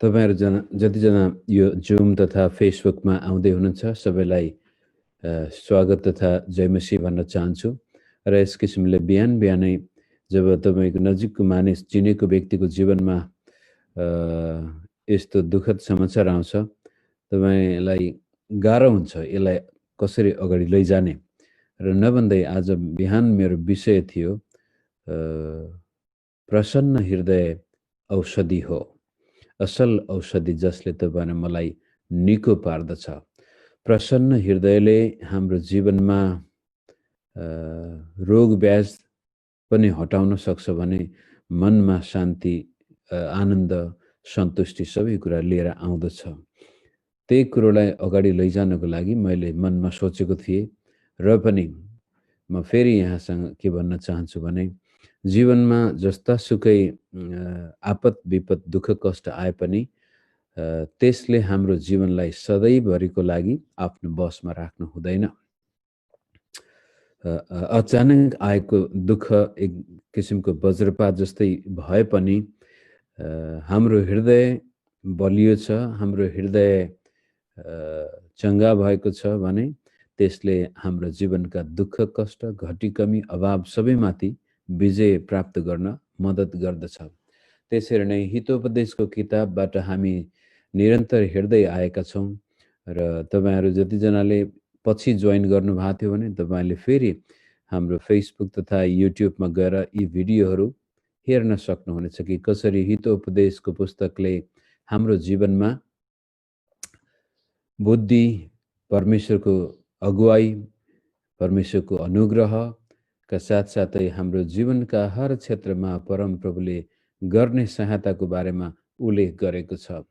तपाईहरु जतिजना यो जुम तथा फेसबुकमा आउँदै हुनुहुन्छ सबैलाई स्वागत तथा जय मसीह भन्न चाहन्छु। र यस किसिमले बिहान बिहानै जब तपाईको नजिकको मानिस चिनेको व्यक्तिको जीवनमा यस्तो दुःखद समाचार आउँछ, तपाईलाई गाह्रो हुन्छ यसलाई कसरी अगाडि लैजाने। र नभन्दै आज बिहान मेरो विषय थियो प्रसन्न हृदय औषधि हो, असल औषधि जसले तपाईलाई मलाई निको पार्दछ। प्रसन्न हृदयले हाम्रो जीवनमा रोग व्याज पनि हटाउन सक्छ भने मनमा शान्ति, आनन्द, सन्तुष्टि सबै कुरा लिएर आउँदछ। त्यही कुरोलाई अगाडि लैजानको लागि मैले मनमा सोचेको थिएँ र पनि म फेरि यहाँसँग के भन्न चाहन्छु भने जीवनमा जस्ता सुकै आपत विपत दुःख कष्ट आए पनि त्यसले हाम्रो जीवनलाई सधैँभरिको लागि आफ्नो बसमा राख्नु हुँदैन। अचानक आएको दुःख एक किसिमको वज्रपात जस्तै भए पनि हाम्रो हृदय बलियो छ, हाम्रो हृदय चङ्गा भएको छ भने त्यसले हाम्रो जीवनका दुःख कष्ट घटी कमी अभाव सबैमाथि विजय प्राप्त गर्न मद्दत गर्दछ। त्यसरी नै हितोपदेशको किताबबाट हामी निरन्तर हेर्दै आएका छौँ र तपाईहरु जतिजनाले पछि जोइन गर्नु भएको थियो भने तपाईले फेरि हाम्रो फेसबुक तथा युट्युबमा गएर यी भिडियोहरू हेर्न सक्नुहुनेछ कि कसरी हितोपदेशको पुस्तकले हाम्रो जीवनमा बुद्धि, परमेश्वरको अगुवाई, परमेश्वरको अनुग्रहका साथसाथै हाम्रो जीवनका हर क्षेत्रमा परमप्रभुले गर्ने सहायताको बारेमा उल्लेख गरेको छ।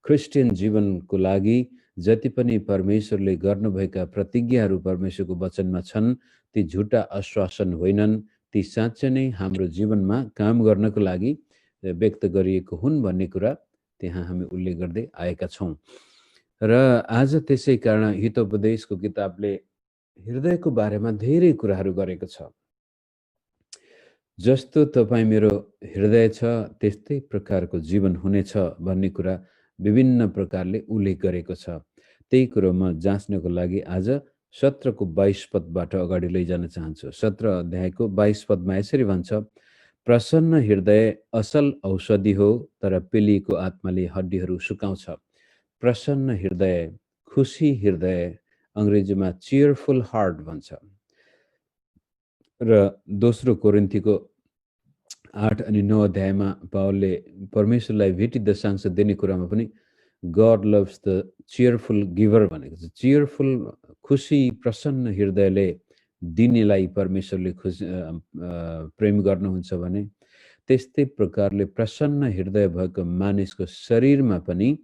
क्रिस्चियन जीवनको लागि जति पनि परमेश्वरले गर्नुभएका प्रतिज्ञाहरू परमेश्वरको वचनमा छन् ती झुटा आश्वासन होइनन्, ती साँच्चै नै हाम्रो जीवनमा काम गर्नको लागि व्यक्त गरिएको हुन् भन्ने कुरा त्यहाँ हामी उल्लेख गर्दै आएका छौँ। र आज त्यसै कारण हितोपदेशको किताबले हृदयको बारेमा धेरै कुराहरू गरेको छ। जस्तो तपाईँ मेरो हृदय छ त्यस्तै प्रकारको जीवन हुनेछ भन्ने कुरा विभिन्न प्रकारले उल्लेख गरेको छ। त्यही कुरो म जाँच्नको लागि आज 17 को 22 पदबाट अगाडि लैजान चाहन्छु। 17 अध्यायको 22 पदमा यसरी भन्छ, प्रसन्न हृदय असल औषधि हो, तर पेलिएको आत्माले हड्डीहरू सुकाउँछ। प्रसन्न हृदय, खुशी हृदय, अंग्रेजीमा चीयरफुल हार्ट भन्छ। र दोस्रो कोरिन्थीको 8 अनि 9 अध्यायमा पावलले परमेश्वरलाई भेटी दशांश दिने कुरामा पनि God loves the cheerful giver भनेको छ। चीयरफुल खुशी प्रसन्न हृदयले दिनेलाई परमेश्वरले प्रेम गर्नुहुन्छ भने त्यस्तै प्रकारले प्रसन्न हृदय भएको मानिसको शरीरमा पनि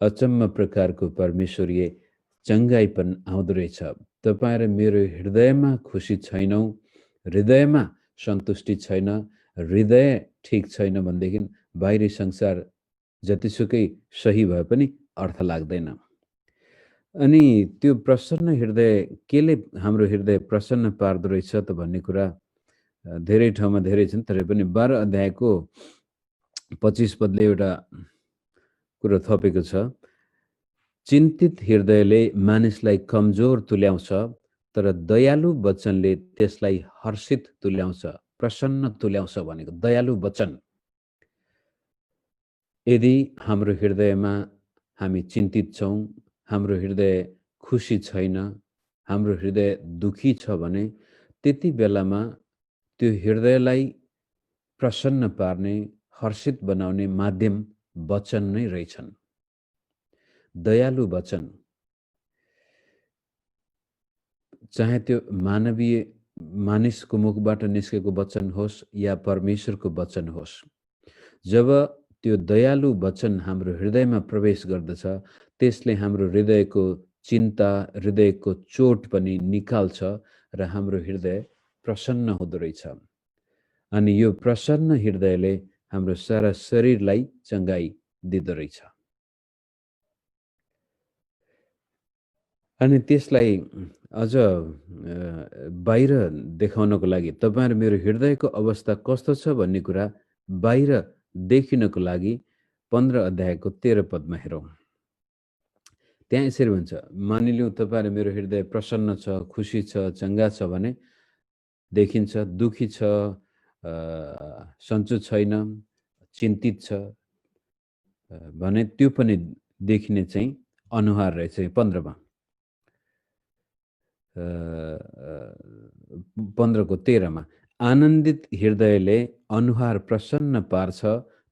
अचम्म प्रकारको परमेश्वरीय चङ्गाइपन आउँदो रहेछ। तपाईँ र मेरो हृदयमा खुसी छैनौँ, हृदयमा सन्तुष्टि छैन, हृदय ठिक छैन भनेदेखि बाहिरी संसार जतिसुकै सही भए पनि अर्थ लाग्दैन। अनि त्यो प्रसन्न हृदय केले हाम्रो हृदय प्रसन्न पार्दो रहेछ त भन्ने कुरा धेरै ठाउँमा धेरै छन्, तर पनि 12 अध्यायको 25 पदले एउटा कुरा थपेको छ, चिन्तित हृदयले मानिसलाई कमजोर तुल्याउँछ, तर दयालु वचनले त्यसलाई हर्षित तुल्याउँछ, प्रसन्न तुल्याउँछ भनेको दयालु वचन। यदि हाम्रो हृदयमा हामी चिन्तित छौँ, हाम्रो हृदय खुसी छैन, हाम्रो हृदय दुखी छ भने त्यति बेलामा त्यो हृदयलाई प्रसन्न पार्ने, हर्षित बनाउने माध्यम वचन नै रहेछन्। दयालु वचन, चाहे त्यो मानवीय मानिसको मुखबाट निस्केको वचन होस् या परमेश्वरको वचन होस्, जब त्यो दयालु वचन हाम्रो हृदयमा प्रवेश गर्दछ त्यसले हाम्रो हृदयको चिन्ता, हृदयको चोट पनि निकाल्छ र हाम्रो हृदय प्रसन्न हुँदो रहेछ। अनि यो प्रसन्न हृदयले हाम्रो सारा शरीरलाई चङ्गाई दिँदो रहेछ। अनि त्यसलाई अझ बाहिर देखाउनको लागि तपाईँ र मेरो हृदयको अवस्था कस्तो छ भन्ने कुरा बाहिर देखिनको लागि 15 अध्यायको 13 पदमा हेरौँ। त्यहाँ यसरी भन्छ, मानिलिउँ तपाईँहरू मेरो हृदय प्रसन्न छ, खुसी छ, चङ्गा छ भने देखिन्छ, दुखी छ, सन्चो छैन, चिन्तित छ भने त्यो पनि देखिने चाहिँ अनुहार रहेछ 15मा। 15को 13मा आनन्दित हृदयले अनुहार प्रसन्न पार्छ,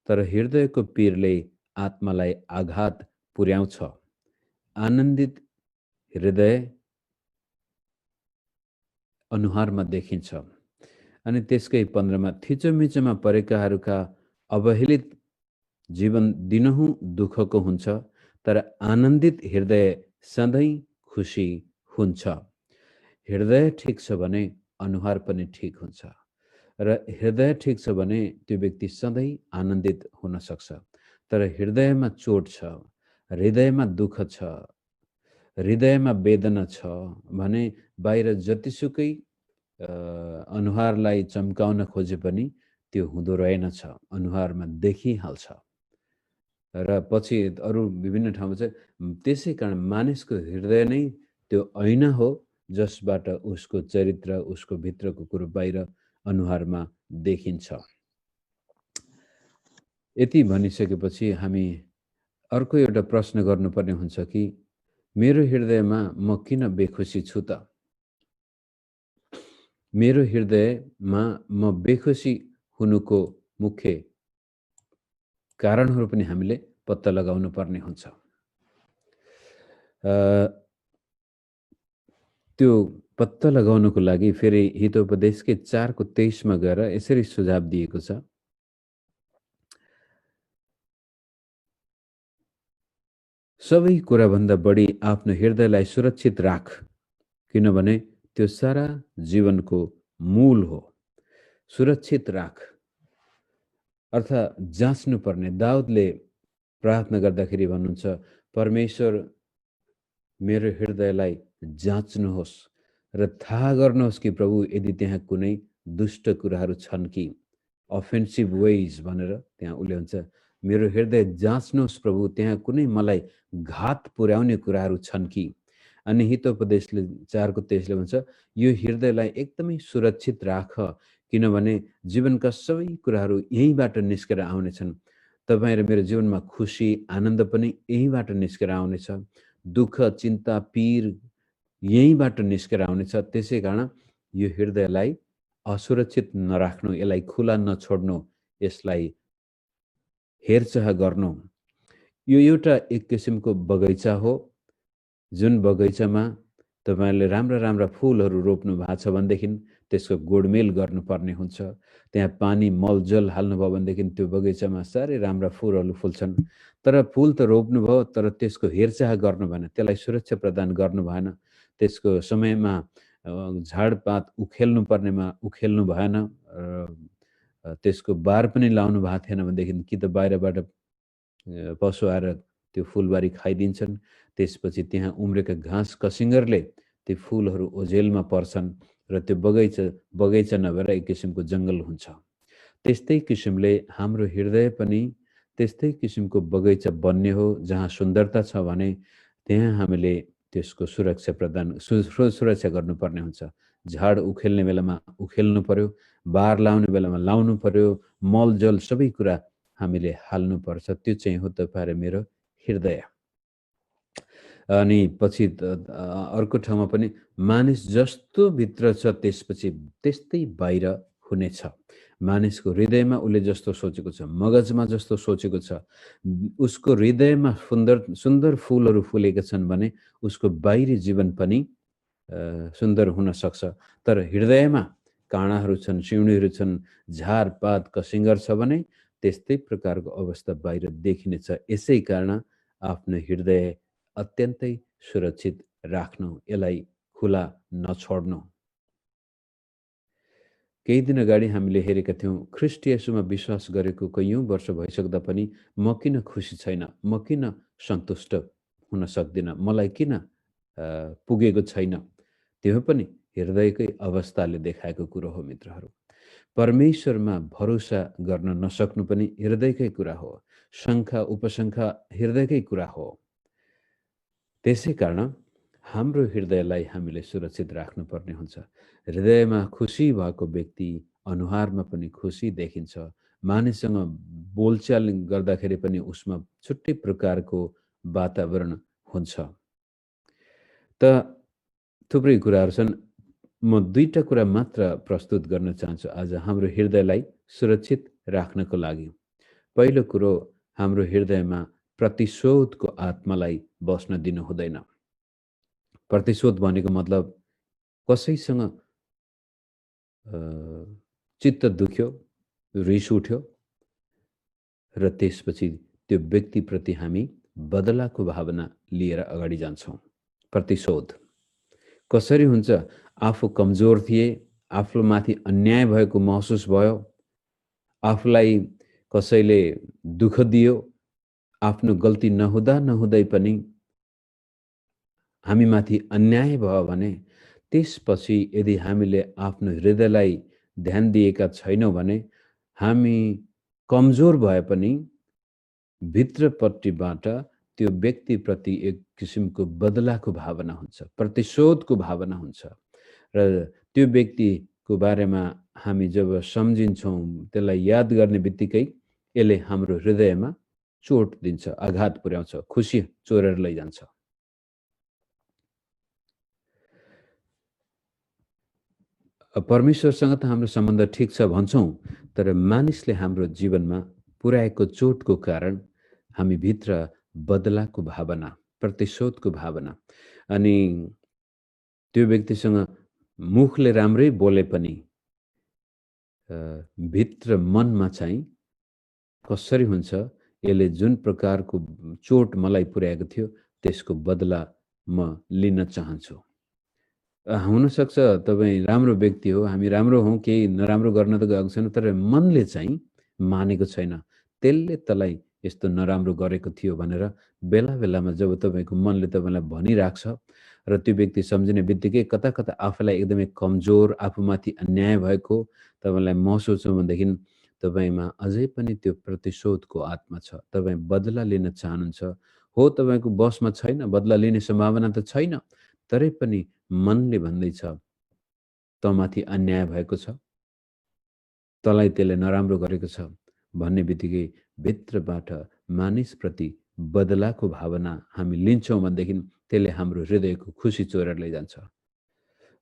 तर हृदयको पीरले आत्मालाई आघात पुर्याउँछ। आनन्दित हृदय अनुहारमा देखिन्छ। अनि त्यसकै 15मा थिचोमिचोमा परेकाहरूका अवहेलित जीवन दिनहुँ दुःखको हुन्छ, तर आनन्दित हृदय सधैँ खुसी हुन्छ। हृदय ठिक छ भने अनुहार पनि ठिक हुन्छ र हृदय ठिक छ भने त्यो व्यक्ति सधैँ आनन्दित हुन सक्छ। तर हृदयमा चोट छ, हृदयमा दुःख छ, हृदयमा वेदना छ भने बाहिर जतिसुकै अनुहारलाई चम्काउन खोजे पनि त्यो हुँदो रहेनछ, अनुहारमा देखिहाल्छ। र पछि अरू विभिन्न ठाउँमा चाहिँ त्यसै कारण मानिसको हृदय नै त्यो ऐना हो जसबाट उसको चरित्र, उसको भित्रको कुरो बाहिर अनुहारमा देखिन्छ। यति भनिसकेपछि हामी अर्को एउटा प्रश्न गर्नुपर्ने हुन्छ कि मेरो हृदयमा म किन बेखुसी छु त? मेरो हृदयमा म बेखुसी हुनुको मुख्य कारणहरू पनि हामीले पत्ता लगाउनु पर्ने हुन्छ। त्यो पत्ता लगाउनको लागि फेरि हितोपदेशकै 4को 23मा गएर यसरी सुझाव दिएको छ। सबै कुराभन्दा बढी आफ्नो हृदयलाई सुरक्षित राख, किनभने त्यो सारा जीवनको मूल हो। सुरक्षित राख अर्थात् जाँच्नु पर्ने। दाउदले प्रार्थना गर्दाखेरि भन्नुहुन्छ, परमेश्वर मेरो हृदयलाई जाँच्नुहोस् र थाहा गर्नुहोस् कि प्रभु यदि त्यहाँ कुनै दुष्ट कुराहरू छन् कि, अफेन्सिभ वेज भनेर त्यहाँ उसले हुन्छ, मेरो हृदय जाँच्नुहोस् प्रभु, त्यहाँ कुनै मलाई घात पुर्याउने कुराहरू छन् कि। अनि हितोपदेशले 4को 23ले भन्छ, यो हृदयलाई एकदमै सुरक्षित राख, किनभने जीवनका सबै कुराहरू यहीँबाट निस्केर आउनेछन्। तपाईँ र मेरो जीवनमा खुसी, आनन्द पनि यहीँबाट निस्केर आउनेछ। दुःख, चिन्ता, पीर यहीँबाट निस्केर आउनेछ। त्यसै कारण यो हृदयलाई असुरक्षित नराख्नु, यसलाई खुला नछोड्नु, यसलाई हेरचाह गर्नु। यो एउटा एक किसिमको बगैँचा हो, जुन बगैँचामा तपाईँले राम्रा राम्रा फुलहरू रोप्नु भएको छ भनेदेखि त्यसको गोडमेल गर्नुपर्ने हुन्छ। त्यहाँ पानी मलजल हाल्नुभयो भनेदेखि त्यो बगैँचामा साह्रै राम्रा फुलहरू फुल्छन्। तर फुल त रोप्नुभयो, तर त्यसको हेरचाह गर्नु भएन, त्यसलाई सुरक्षा प्रदान गर्नु भएन, त्यसको समयमा झाडपात उखेल्नु पर्नेमा उखेल्नु भएन, त्यसको बार पनि लाउनु भएको थिएन भनेदेखि कि त बाहिरबाट पशु आएर त्यो फुलबारी खाइदिन्छन्, त्यसपछि त्यहाँ उम्रेका घाँस कसिङ्गरले त्यो फुलहरू ओझेलमा पर्छन् र त्यो बगैँचा नभएर एक किसिमको जङ्गल हुन्छ। त्यस्तै किसिमले हाम्रो हृदय पनि त्यस्तै किसिमको बगैँचा बन्ने हो, जहाँ सुन्दरता छ भने त्यहाँ हामीले त्यसको सुरक्षा गर्नुपर्ने हुन्छ। झाड उखेल्ने बेलामा उखेल्नु पर्यो, बार लाउने बेलामा लाउनु पर्यो, मलजल सबै कुरा हामीले हाल्नुपर्छ। त्यो चाहिँ हो तपाईँ र मेरो हृदय। अनि पछि अर्को ठाउँमा पनि मानिस जस्तो भित्र छ त्यसपछि त्यस्तै बाहिर हुनेछ। मानिसको हृदयमा उसले जस्तो सोचेको छ, मगजमा जस्तो सोचेको छ, उसको हृदयमा सुन्दर फुलहरू फुलेका छन् भने उसको बाहिरी जीवन पनि सुन्दर हुन सक्छ। तर हृदयमा काँडाहरू छन्, सिउँडीहरू छन्, झारपात कसिङ्गर छ भने त्यस्तै प्रकारको अवस्था बाहिर देखिनेछ। यसै कारण आफ्नो हृदय अत्यन्तै सुरक्षित राख्नु, यसलाई खुला नछोड्नु। केही दिन अगाडि हामीले हेरेका थियौँ, ख्रीष्ट येशूमा विश्वास गरेको कैयौँ वर्ष भइसक्दा पनि म किन खुसी छैन, म किन सन्तुष्ट हुन सक्दिनँ, मलाई किन पुगेको छैन। त्यो पनि हृदयकै अवस्थाले देखाएको कुरो हो मित्रहरू। परमेश्वरमा भरोसा गर्न नसक्नु पनि हृदयकै कुरा हो। शङ्का उपशङ्का हृदयकै कुरा हो। त्यसै कारण हाम्रो हृदयलाई हामीले सुरक्षित राख्नुपर्ने हुन्छ। हृदयमा खुसी भएको व्यक्ति अनुहारमा पनि खुसी देखिन्छ। मानिससँग बोलचाल गर्दाखेरि पनि उसमा छुट्टै प्रकारको वातावरण हुन्छ। त थुप्रै कुराहरू छन्। म दुईटा कुरा मात्र प्रस्तुत गर्न चाहन्छु आज हाम्रो हृदयलाई सुरक्षित राख्नको लागि। पहिलो कुरो, हाम्रो हृदयमा प्रतिशोधको आत्मालाई बस्न दिनु हुँदैन। प्रतिशोध भनेको मतलब कसैसँग चित्त दुख्यो, रिस उठ्यो र त्यसपछि त्यो व्यक्तिप्रति हामी बदलाको भावना लिएर अगाडि जान्छौँ। प्रतिशोध कसरी हुन्छ? आफू कमजोर थिए, आफूमाथि अन्याय भएको महसुस भयो, आफूलाई कसैले दुःख दियो, आफ्नो गल्ती नहुँदै पनि हामीमाथि अन्याय भयो भने त्यसपछि यदि हामीले आफ्नो हृदयलाई ध्यान दिएका छैनौँ भने हामी कमजोर भए पनि भित्रपट्टिबाट त्यो व्यक्तिप्रति एक किसिमको बदलाको भावना हुन्छ, प्रतिशोधको भावना हुन्छ र त्यो व्यक्तिको बारेमा हामी जब सम्झिन्छौँ, त्यसलाई याद गर्ने बित्तिकै यसले हाम्रो हृदयमा चोट दिन्छ, आघात पुर्याउँछ, खुसी चोरेर लैजान्छ। परमेश्वरसँग त हाम्रो सम्बन्ध ठिक छ भन्छौँ, तर मानिसले हाम्रो जीवनमा पुर्याएको चोटको कारण हामी भित्र बदलाको भावना, प्रतिशोधको भावना, अनि त्यो व्यक्तिसँग मुखले राम्रै बोले पनि भित्र मनमा चाहिँ कसरी हुन्छ, यसले जुन प्रकारको चोट मलाई पुर्याएको थियो त्यसको बदला म लिन चाहन्छु। हुनसक्छ तपाईँ राम्रो व्यक्ति हो, हामी राम्रो हौँ, केही नराम्रो गर्न त गएको छैन, तर मनले चाहिँ मानेको छैन। त्यसले तँलाई यस्तो नराम्रो गरेको थियो भनेर बेला बेलामा जब तपाईँको मनले तपाईँलाई भनिराख्छ र त्यो व्यक्ति सम्झिने बित्तिकै कता कता आफूलाई एकदमै कमजोर, आफूमाथि अन्याय भएको तपाईँलाई महसुस हो भनेदेखि तपाईँमा अझै पनि त्यो प्रतिशोधको आत्मा छ। तपाईँ बदला लिन चाहनुहुन्छ। हो, तपाईँको बसमा छैन, बदला लिने सम्भावना त छैन, तरै पनि मनले भन्दैछ तँमाथि अन्याय भएको छ, तँलाई त्यसले नराम्रो गरेको छ भन्ने बित्तिकै भित्रबाट मानिसप्रति बदलाको भावना हामी लिन्छौँ भनेदेखि त्यसले हाम्रो हृदयको खुसी चोरेर लैजान्छ।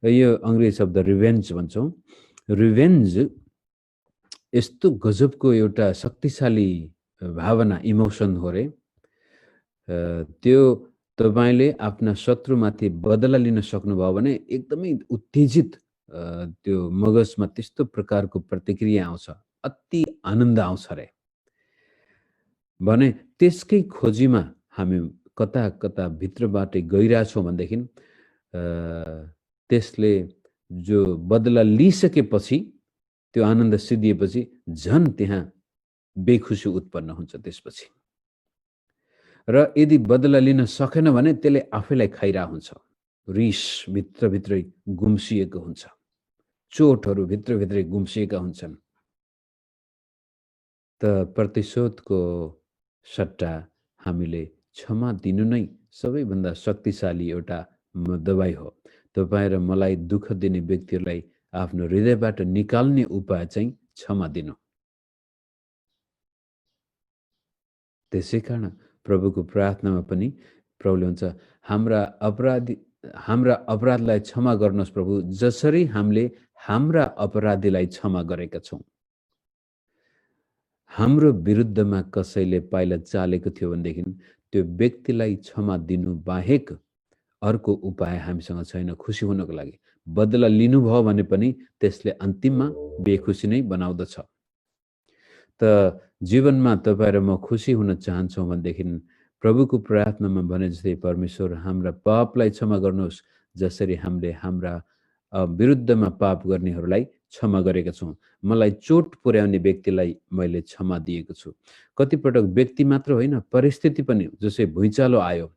यो अङ्ग्रेजी शब्द रिभेन्ज भन्छौँ। रिभेन्ज यस्तो गजबको एउटा शक्तिशाली भावना, इमोसन हो रे। त्यो तपाईँले आफ्ना शत्रुमाथि बदला लिन सक्नुभयो भने एकदमै उत्तेजित त्यो मगजमा त्यस्तो प्रकारको प्रतिक्रिया आउँछ, अति आनन्द आउँछ रे भने त्यसकै खोजीमा हामी कता कता भित्रबाटै गइरहेछौँ भनेदेखि त्यसले जो बदला लिइसकेपछि त्यो आनन्द सिद्धिएपछि झन् त्यहाँ बेखुसी उत्पन्न हुन्छ त्यसपछि। र यदि बदला लिन सकेन भने त्यसले आफैलाई खाइरहेको हुन्छ, रिस भित्रभित्रै गुम्सिएको हुन्छ, चोटहरू भित्रभित्रै गुम्सिएका हुन्छन्। त प्रतिशोधको सट्टा हामीले क्षमा दिनु नै सबैभन्दा शक्तिशाली एउटा दबाई हो। तपाईँ र मलाई दुःख दिने व्यक्तिहरूलाई आफ्नो हृदयबाट निकाल्ने उपाय चाहिँ क्षमा दिनु। त्यसै कारण प्रभुको प्रार्थनामा पनि प्रभुले भन्छ, हाम्रा अपराधलाई क्षमा गर्नुहोस् प्रभु, जसरी हामीले हाम्रा अपराधीलाई क्षमा गरेका छौँ। हाम्रो विरुद्धमा कसैले पाइला चालेको थियो भनेदेखि त्यो व्यक्तिलाई क्षमा दिनु बाहेक अर्को उपाय हामीसँग छैन खुसी हुनको लागि। बदला लिनुभयो भने पनि त्यसले अन्तिममा बेखुसी नै बनाउँदछ। त जीवनमा तपाईँ र म खुसी हुन चाहन्छौँ भनेदेखि प्रभुको प्रार्थनामा भने जस्तै, परमेश्वर हाम्रा पापलाई क्षमा गर्नुहोस् जसरी हामीले हाम्रा विरुद्धमा पाप गर्नेहरूलाई क्षमा गरेका छौँ। मलाई चोट पुर्याउने व्यक्तिलाई मैले क्षमा दिएको छु। कतिपटक व्यक्ति मात्र होइन, परिस्थिति पनि, जसै भुइँचालो आयो,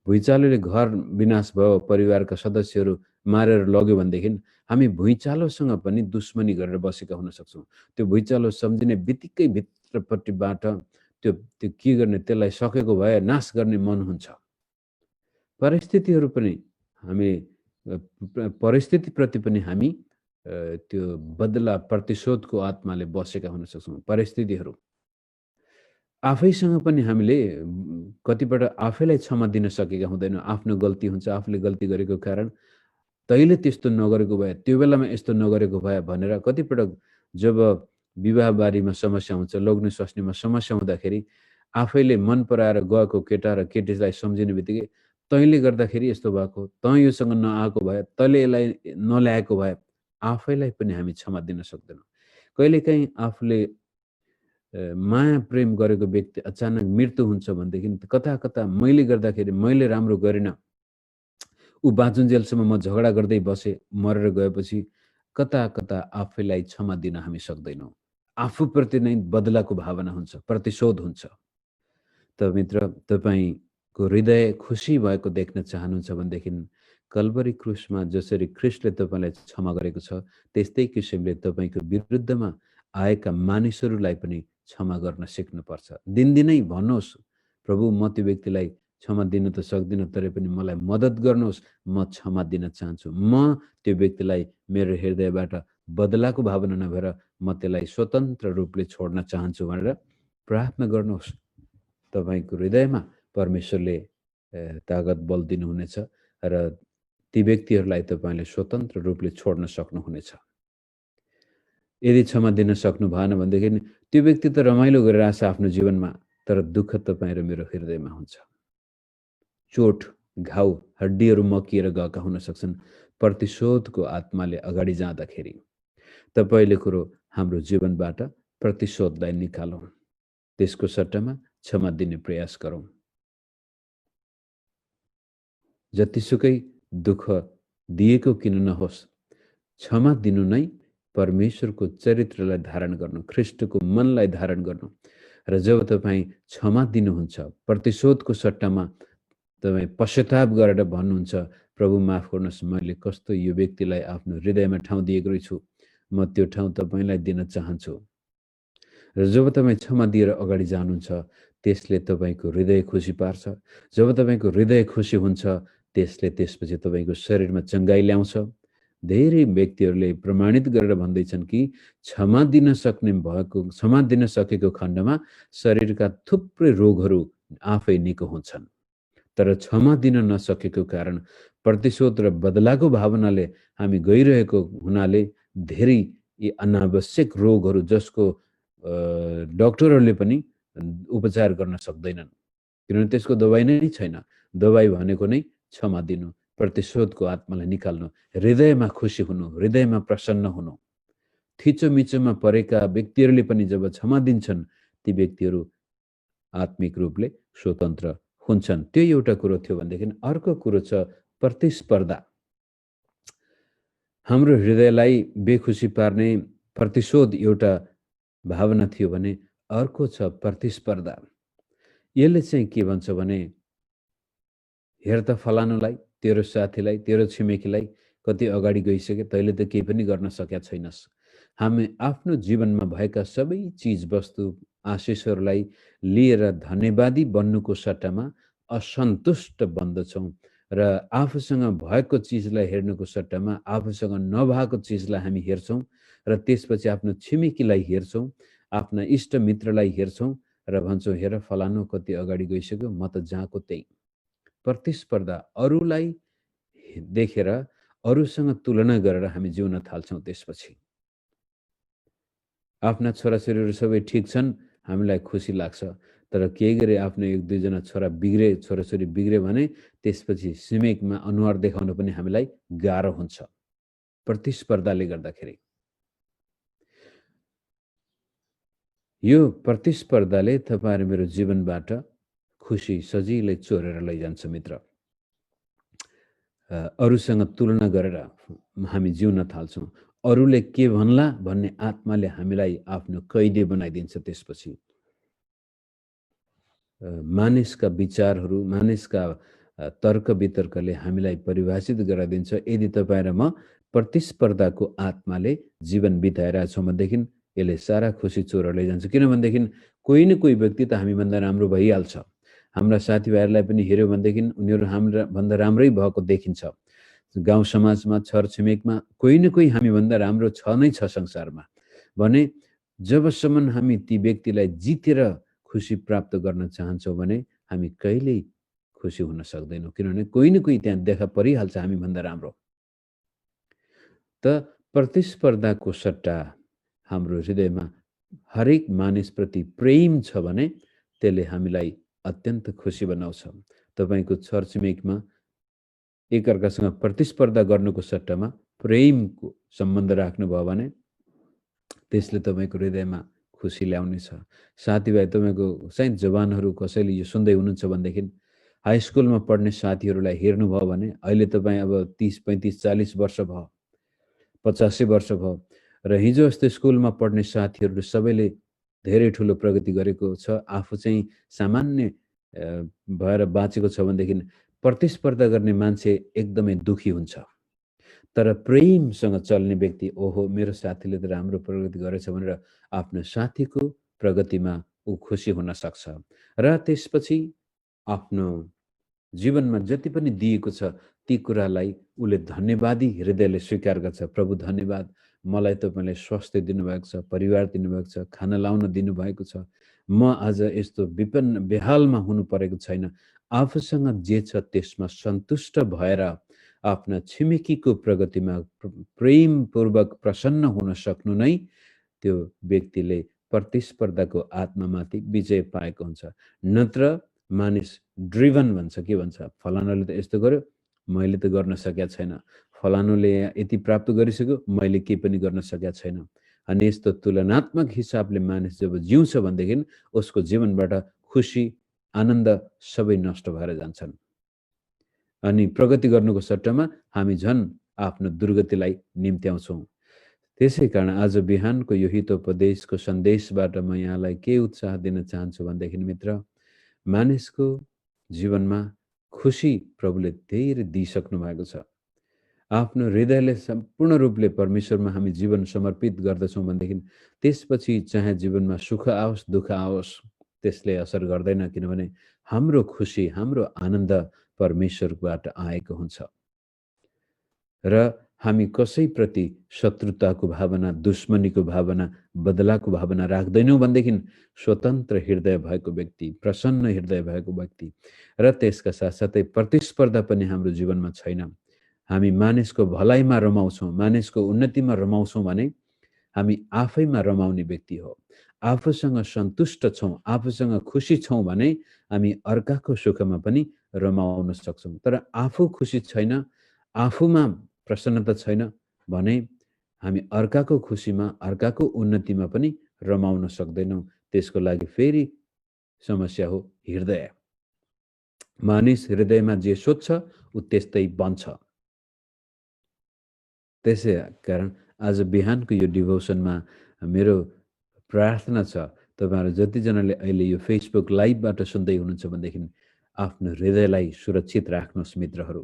भुइँचालोले घर विनाश भयो, परिवारका सदस्यहरू मारेर लग्यो भनेदेखि हामी भुइँचालोसँग पनि दुश्मनी गरेर बसेका हुन सक्छौँ। त्यो भुइँचालो सम्झिने बित्तिकै भित्रपट्टिबाट त्यो त्यो के गर्ने, त्यसलाई सकेको भए नाश गर्ने मन हुन्छ। परिस्थितिहरू पनि हामी परिस्थितिप्रति पनि हामी त्यो बदला प्रतिशोधको आत्माले बसेका हुन सक्छौँ। परिस्थितिहरू आफैसँग पनि हामीले कतिपल्ट आफैलाई क्षमा दिन सकेका हुँदैनौँ। आफ्नो गल्ती हुन्छ, आफूले गल्ती गरेको कारण तैँले त्यस्तो नगरेको भए, त्यो बेलामा यस्तो नगरेको भए भनेर कतिपल्ट जब विवाहबारीमा समस्या हुन्छ, लोग्ने स्वास्नीमा समस्या हुँदाखेरि आफैले मन पराएर गएको केटा र केटीलाई सम्झिने बित्तिकै तैँले गर्दाखेरि यस्तो भएको, तँ योसँग नआएको भए, तैँले यसलाई नल्याएको भए, आफैलाई पनि हामी क्षमा दिन सक्दैनौँ। कहिलेकाहीँ आफूले माया प्रेम गरेको व्यक्ति अचानक मृत्यु हुन्छ भनेदेखि कता कता मैले गर्दाखेरि मैले राम्रो गरिनँ, ऊ बाँचुन्जेलसम्म म झगडा गर्दै बसेँ, मरेर गएपछि कता कता आफैलाई क्षमा दिन हामी सक्दैनौँ। आफूप्रति नै बदलाको भावना हुन्छ, प्रतिशोध हुन्छ। त मित्र, तपाईँको हृदय खुसी भएको देख्न चाहनुहुन्छ भनेदेखि कल्वरी क्रुसमा जसरी ख्रिस्टले तपाईँलाई क्षमा गरेको छ, त्यस्तै किसिमले तपाईँको विरुद्धमा आएका मानिसहरूलाई पनि क्षमा गर्न सिक्नुपर्छ। दिनदिनै भन्नुहोस्, प्रभु म त्यो व्यक्तिलाई क्षमा दिन त सक्दिनँ, तरै पनि मलाई मद्दत गर्नुहोस्, म क्षमा दिन चाहन्छु। म त्यो व्यक्तिलाई मेरो हृदयबाट बदलाको भावना नभएर म त्यसलाई स्वतन्त्र रूपले छोड्न चाहन्छु भनेर प्रार्थना गर्नुहोस्। तपाईँको हृदयमा परमेश्वरले तागत बल दिनुहुनेछ र ती व्यक्तिहरूलाई तपाईँले स्वतन्त्र रूपले छोड्न सक्नुहुनेछ। यदि क्षमा दिन सक्नु भएन भनेदेखि त्यो व्यक्ति त रमाइलो गरेर आछ आफ्नो जीवनमा, तर दुःख तपाईँ र मेरो हृदयमा हुन्छ। चोट, घाउ, हड्डीहरू मकिएर गएका हुन सक्छन् प्रतिशोधको आत्माले अगाडि जाँदाखेरि। त पहिलो कुरो, हाम्रो जीवनबाट प्रतिशोधलाई निकालौँ, त्यसको सट्टामा क्षमा दिने प्रयास गरौँ। जतिसुकै दुःख दिएको किन नहोस्, क्षमा दिनु नै परमेश्वरको चरित्रलाई धारण गर्नु, ख्रिस्टको मनलाई धारण गर्नु। र जब तपाईँ क्षमा दिनुहुन्छ, प्रतिशोधको सट्टामा तपाईँ पश्चाताप गरेर भन्नुहुन्छ, प्रभु माफ गर्नुहोस्, मैले कस्तो यो व्यक्तिलाई आफ्नो हृदयमा ठाउँ दिएको रहेछु, म त्यो ठाउँ तपाईँलाई दिन चाहन्छु। र जब तपाईँ क्षमा दिएर अगाडि जानुहुन्छ, त्यसले तपाईँको हृदय खुसी पार्छ। जब तपाईँको हृदय खुसी हुन्छ, त्यसले त्यसपछि तपाईँको शरीरमा चङ्गाई ल्याउँछ। धेरै व्यक्तिहरूले प्रमाणित गरेर भन्दैछन् कि क्षमा दिन सकेको खण्डमा शरीरका थुप्रै रोगहरू आफै निको हुन्छन्। तर क्षमा दिन नसकेको कारण प्रतिशोध र बदलाको भावनाले हामी गइरहेको हुनाले धेरै यी अनावश्यक रोगहरू जसको डाक्टरहरूले पनि उपचार गर्न सक्दैनन्, किनभने त्यसको दबाई नै छैन। दबाई भनेको नै क्षमा दिनु, प्रतिशोधको आत्मालाई निकाल्नु, हृदयमा खुसी हुनु, हृदयमा प्रसन्न हुनु। थिचोमिचोमा परेका व्यक्तिहरूले पनि जब क्षमा दिन्छन्, ती व्यक्तिहरू आत्मिक रूपले स्वतन्त्र हुन्छन्। त्यो एउटा कुरो थियो भनेदेखि अर्को कुरो छ प्रतिस्पर्धा। हाम्रो हृदयलाई बेखुसी पार्ने प्रतिशोध एउटा भावना थियो भने अर्को छ प्रतिस्पर्धा। यसले चाहिँ के भन्छ भने, हेर त फलानुलाई, तेरो साथीलाई, तेरो छिमेकीलाई कति अगाडि गइसके, तैँले त केही पनि गर्न सकेका छैनस्। हामी आफ्नो जीवनमा भएका सबै चिज वस्तु आशिषहरूलाई लिएर धन्यवादी बन्नुको सट्टामा असन्तुष्ट बन्दछौँ र आफूसँग भएको चिजलाई हेर्नुको सट्टामा आफूसँग नभएको चिजलाई हामी हेर्छौँ र त्यसपछि आफ्नो छिमेकीलाई हेर्छौँ, आफ्ना इष्टमित्रलाई हेर्छौँ र भन्छौँ, हेर फलानु कति अगाडि गइसक्यो, म त जहाँको त्यही। प्रतिस्पर्धा, अरूलाई देखेर अरूसँग तुलना गरेर हामी जिउन थाल्छौँ। त्यसपछि आफ्ना छोराछोरीहरू सबै ठिक छन्, हामीलाई खुसी लाग्छ, तर केही गरे आफ्नो एक दुईजना छोराछोरी बिग्रे भने त्यसपछि छिमेकमा अनुहार देखाउन पनि हामीलाई गाह्रो हुन्छ, प्रतिस्पर्धाले गर्दाखेरि। यो प्रतिस्पर्धाले तपाईहरु मेरो जीवनबाट खुसी सजिलै चोरेर लैजान्छ मित्र। अरूसँग तुलना गरेर हामी जिउन थाल्छौँ। अरूले के भन्ला भन्ने आत्माले हामीलाई आफ्नो कैदी बनाइदिन्छ। त्यसपछि मानिसका विचारहरू, मानिसका तर्क वितर्कले हामीलाई परिभाषित गराइदिन्छ। यदि तपाईँ र म प्रतिस्पर्धाको आत्माले जीवन बिताइरहेछौँ भनेदेखि यसले सारा खुसी चोरेर लैजान्छ। किनभनेदेखि कोही न कोही व्यक्ति त हामीभन्दा राम्रो भइहाल्छ। हाम्रा साथीभाइहरूलाई पनि हेऱ्यो भनेदेखि उनीहरू हाम्रा भन्दा राम्रै भएको देखिन्छ। गाउँ समाजमा, छरछिमेकमा कोही न कोही हामीभन्दा राम्रो छ नै छ संसारमा। भने जबसम्म हामी ती व्यक्तिलाई जितेर खुसी प्राप्त गर्न चाहन्छौँ भने हामी कहिल्यै खुसी हुन सक्दैनौँ। किनभने कोही न कोही त्यहाँ देखा परिहाल्छ हामीभन्दा राम्रो। त प्रतिस्पर्धाको सट्टा हाम्रो हृदयमा हरेक मानिसप्रति प्रेम छ भने त्यसले हामीलाई अत्यन्त खुसी बनाउँछ। तपाईँको छरछिमेकमा एकअर्कासँग प्रतिस्पर्धा गर्नुको सट्टामा प्रेमको सम्बन्ध राख्नुभयो भने त्यसले तपाईँको हृदयमा खुसी ल्याउनेछ। साथीभाइ, तपाईँको सायद जवानहरू कसैले यो सुन्दै हुनुहुन्छ भनेदेखि हाई स्कुलमा पढ्ने साथीहरूलाई हेर्नुभयो भने अहिले तपाईँ अब 30, 35, 40 वर्ष भयो, 85 वर्ष भयो र हिजो अस्ति स्कुलमा पढ्ने साथीहरू सबैले धेरै ठुलो प्रगति गरेको छ। आफू चाहिँ सामान्य भएर बाँचेको छ भनेदेखि प्रतिस्पर्धा गर्ने मान्छे एकदमै दुखी हुन्छ। तर प्रेमसँग चल्ने व्यक्ति, ओहो मेरो साथीले त राम्रो प्रगति गरेछ भनेर आफ्नो साथीको प्रगतिमा ऊ खुसी हुन सक्छ र त्यसपछि आफ्नो जीवनमा जति पनि दिएको छ ती कुरालाई उसले धन्यवादी हृदयले स्वीकार गर्छ। प्रभु धन्यवाद, मलाई तपाईँले स्वास्थ्य दिनुभएको छ, परिवार दिनुभएको छ, खाना लाउन दिनुभएको छ, म आज यस्तो विपन्न बेहालमा हुनु परेको छैन। आफूसँग जे छ त्यसमा सन्तुष्ट भएर आफ्ना छिमेकीको प्रगतिमा प्रेमपूर्वक प्रसन्न हुन सक्नु नै त्यो व्यक्तिले प्रतिस्पर्धाको आत्मामाथि विजय पाएको हुन्छ। नत्र मानिस ड्रिभन भन्छ, के भन्छ, फलानाले त यस्तो गर्यो मैले त गर्न सकेका छैन, फलानुले यति प्राप्त गरिसक्यो मैले केही पनि गर्न सकेका छैन। अनि यस्तो तुलनात्मक हिसाबले मानिस जब जिउँछ भनेदेखि उसको जीवनबाट खुसी, आनन्द सबै नष्ट भएर जान्छन्। अनि प्रगति गर्नुको सट्टामा हामी झन् आफ्नो दुर्गतिलाई निम्त्याउँछौँ। त्यसै कारण आज बिहानको यो हितोपदेशको सन्देशबाट म यहाँलाई के उत्साह दिन चाहन्छु भनेदेखि मित्र, मानिसको जीवनमा खुसी प्रभुले धेरै दिइसक्नु भएको छ। आफ्नो हृदयले सम्पूर्ण रूपले परमेश्वरमा हामी जीवन समर्पित गर्दछौँ भनेदेखि त्यसपछि चाहे जीवनमा सुख आओस् दुःख आओस् त्यसले असर गर्दैन। किनभने हाम्रो खुसी, हाम्रो आनन्द परमेश्वरबाट आएको हुन्छ र हामी कसैप्रति शत्रुताको भावना, दुश्मनीको भावना, बदलाको भावना राख्दैनौँ भनेदेखि स्वतन्त्र हृदय भएको व्यक्ति, प्रसन्न हृदय भएको व्यक्ति र त्यसका साथसाथै प्रतिस्पर्धा पनि हाम्रो जीवनमा छैन। हामी मानिसको भलाइमा रमाउँछौँ, मानिसको उन्नतिमा रमाउँछौँ भने हामी आफैमा रमाउने व्यक्ति हो। आफूसँग सन्तुष्ट छौँ, आफूसँग खुसी छौँ भने हामी अर्काको सुखमा पनि रमाउन सक्छौँ। तर आफू खुसी छैन, आफूमा प्रसन्नता छैन भने हामी अर्काको खुसीमा, अर्काको उन्नतिमा पनि रमाउन सक्दैनौँ। त्यसको लागि फेरि समस्या हो हृदय। मानिस हृदयमा जे सोच्छ ऊ त्यस्तै बन्छ। त्यसै कारण आज बिहानको यो डिभोसनमा मेरो प्रार्थना छ, तपाईँहरू जतिजनाले अहिले यो फेसबुक लाइभबाट सुन्दै हुनुहुन्छ भनेदेखि आफ्नो हृदयलाई सुरक्षित राख्नुहोस् मित्रहरू।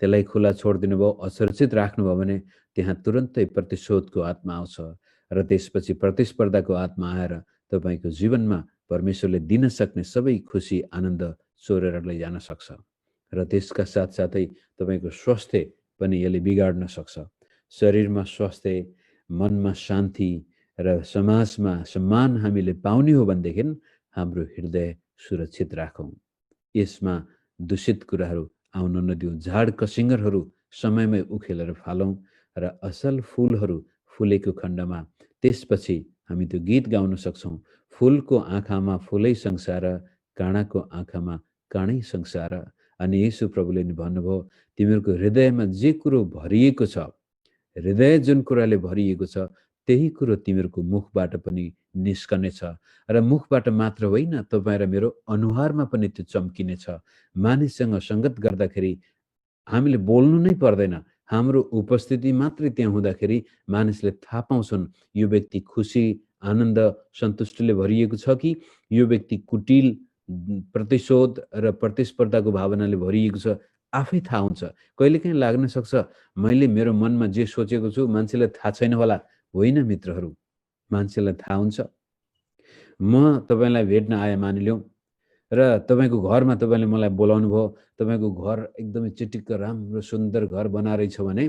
त्यसलाई खुला छोडिदिनु भयो, असुरक्षित राख्नुभयो भने त्यहाँ तुरन्तै प्रतिशोधको आत्मा आउँछ र त्यसपछि प्रतिस्पर्धाको आत्मा आएर तपाईँको जीवनमा परमेश्वरले दिन सक्ने सबै खुसी, आनन्द चोरेर लैजान सक्छ र त्यसका साथसाथै तपाईँको स्वास्थ्य पनि यसले बिगाड्न सक्छ। शरीरमा स्वास्थ्य, मनमा शान्ति र समाजमा सम्मान हामीले पाउने हो भनेदेखि हाम्रो हृदय सुरक्षित राखौँ। यसमा दूषित कुराहरू आउन नदिउँ, झाड कसिङ्गरहरू समयमै उखेलेर फालौँ र असल फुलहरू फुलेको खण्डमा त्यसपछि हामी त्यो गीत गाउन सक्छौँ, फुलको आँखामा फुलै संसार, काँडाको आँखामा काँडै संसार। अनि येशू प्रभुले नि भन्नुभयो, तिमीहरूको हृदयमा जे कुरो भरिएको छ, हृदय जुन कुराले भरिएको छ त्यही कुरो तिमीहरूको मुखबाट पनि निस्कनेछ र मुखबाट मात्र होइन, तपाईँ र मेरो अनुहारमा पनि त्यो चम्किनेछ। मानिससँग सङ्गत गर्दाखेरि हामीले बोल्नु नै पर्दैन, हाम्रो उपस्थिति मात्रै त्यहाँ हुँदाखेरि मानिसले थाहा पाउँछन् यो व्यक्ति खुसी, आनन्द, सन्तुष्टिले भरिएको छ कि यो व्यक्ति कुटिल, प्रतिशोध र प्रतिस्पर्धाको भावनाले भरिएको छ। आफै थाहा हुन्छ। कहिलेकाहीँ लाग्न सक्छ मैले मेरो मनमा जे सोचेको छु मान्छेलाई थाहा छैन होला। होइन मित्रहरू, मान्छेलाई थाहा हुन्छ। म तपाईँलाई भेट्न आएँ मानिलिउँ र तपाईँको घरमा तपाईँले मलाई बोलाउनु भयो, तपाईँको घर एकदमै चिटिक्क राम्रो सुन्दर घर बनाएरै छ भने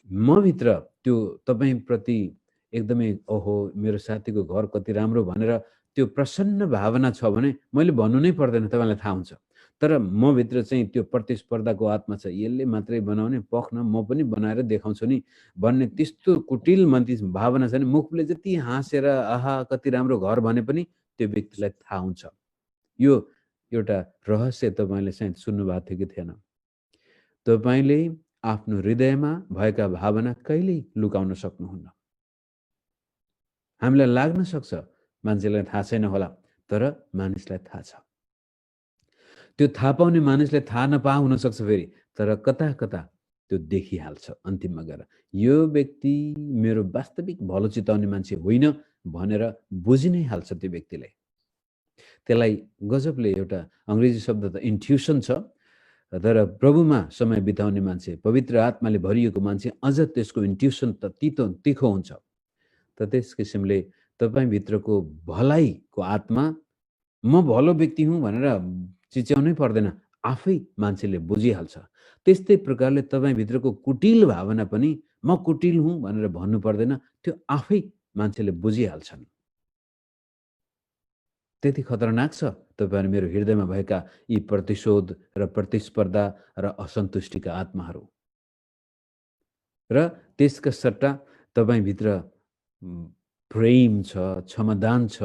मभित्र त्यो तपाईँप्रति एकदमै ओहो मेरो साथीको घर कति राम्रो भनेर त्यो प्रसन्न भावना छ भने मैले भन्नु नै पर्दैन, तपाईँलाई थाहा हुन्छ। तर मभित्र चाहिँ त्यो प्रतिस्पर्धाको आत्मा छ, यसले मात्रै बनाउने पख्न म पनि बनाएर देखाउँछु नि भन्ने त्यस्तो कुटिल मन्ती भावना छ भने मुखले जति हाँसेर आहा कति राम्रो घर भने पनि त्यो व्यक्तिलाई थाहा हुन्छ। यो एउटा रहस्य तपाईँले सायद सुन्नुभएको थियो कि थिएन। तपाईँले आफ्नो हृदयमा भएका भावना कहिल्यै लुकाउन सक्नुहुन्न। हामीलाई लाग्न सक्छ मान्छेलाई थाहा छैन होला, तर मानिसलाई थाहा छ। त्यो थाहा पाउने मानिसलाई थाहा नपाए हुनसक्छ फेरि, तर कता कता त्यो देखिहाल्छ अन्तिममा गएर यो व्यक्ति मेरो वास्तविक भलो चिताउने मान्छे होइन भनेर बुझि नै हाल्छ त्यो व्यक्तिले। त्यसलाई गजबले एउटा अङ्ग्रेजी शब्द त इन्ट्युसन छ, तर प्रभुमा समय बिताउने मान्छे, पवित्र आत्माले भरिएको मान्छे अझ त्यसको इन्ट्युसन त तिखो हुन्छ। त त्यस किसिमले तपाईँभित्रको भलाइको आत्मा म भलो व्यक्ति हुँ भनेर चिच्याउनै पर्दैन, आफै मान्छेले बुझिहाल्छ। त्यस्तै प्रकारले तपाईँभित्रको कुटिल भावना पनि म कुटिल हुँ भनेर भन्नु पर्दैन, त्यो आफै मान्छेले बुझिहाल्छन्। त्यति खतरनाक छ तपाईँहरू मेरो हृदयमा भएका यी प्रतिशोध र प्रतिस्पर्धा र असन्तुष्टिका आत्माहरू। र त्यसका सट्टा तपाईँभित्र प्रेम छ, क्षमादान छ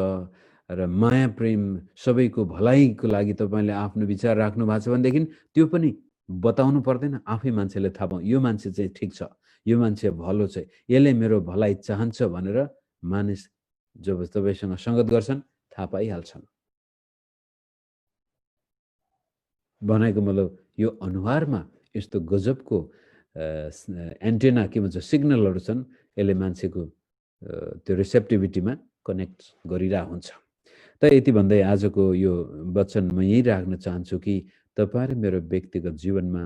र माया प्रेम सबैको भलाइको लागि तपाईँले आफ्नो विचार राख्नु भएको छ भनेदेखि त्यो पनि बताउनु पर्दैन, आफै मान्छेले थाहा पाउँ यो मान्छे चाहिँ ठिक छ, यो मान्छे भलो छ, यसले मेरो भलाइ चाहन्छ भनेर मानिस जब तपाईँसँग सङ्गत गर्छन् थाहा पाइहाल्छन्। भनेको मतलब यो अनुहारमा यस्तो गजबको एन्टेना के भन्छ सिग्नलहरू छन्, यसले मान्छेको त्यो रिसेप्टिभिटीमा कनेक्ट गरिरहेको हुन्छ। त यति भन्दै आजको यो वचन म यही राख्न चाहन्छु कि तपाईँ मेरो व्यक्तिगत जीवनमा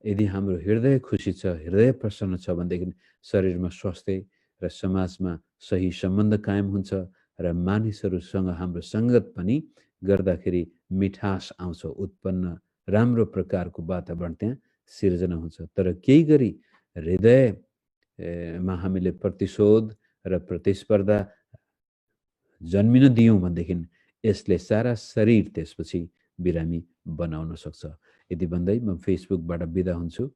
यदि हाम्रो हृदय खुसी छ, हृदय प्रसन्न छ भनेदेखि शरीरमा स्वास्थ्य र समाजमा सही सम्बन्ध कायम हुन्छ र मानिसहरूसँग हाम्रो सङ्गत पनि गर्दाखेरि मिठास आउँछ, उत्पन्न राम्रो प्रकारको वातावरण त्यहाँ सिर्जना हुन्छ। तर केही गरी हृदयमा हामीले प्रतिशोध र प्रतिस्पर्धा जन्मिन दियौँ भनेदेखि यसले सारा शरीर त्यसपछि बिरामी बनाउन सक्छ। यति भन्दै म फेसबुकबाट बिदा हुन्छु।